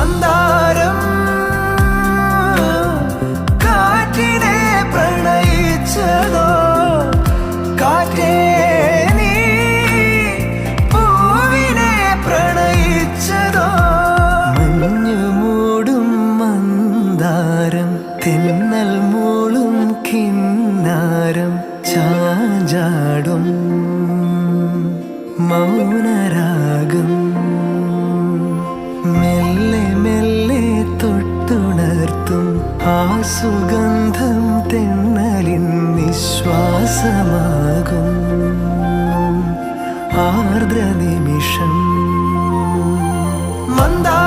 മന്ദാരം കാറ്റിനെ പ്രണയിച്ചതോ, കാറ്റേ നീ പൂവിനെ പ്രണയിച്ചതോ. മഞ്ഞു മൂടും മന്ദാരം, തെന്നൽ മൂളും കിന്നാരം, ചാഞ്ചാടും മൗനരാഗം, മെല്ലെ മെല്ലെ തൊട്ടുണർത്തും ആ സുഗന്ധം തെന്നലിൻ നിശ്വാസമാകും ആർദ്ര നിമിഷം. മന്ദാരം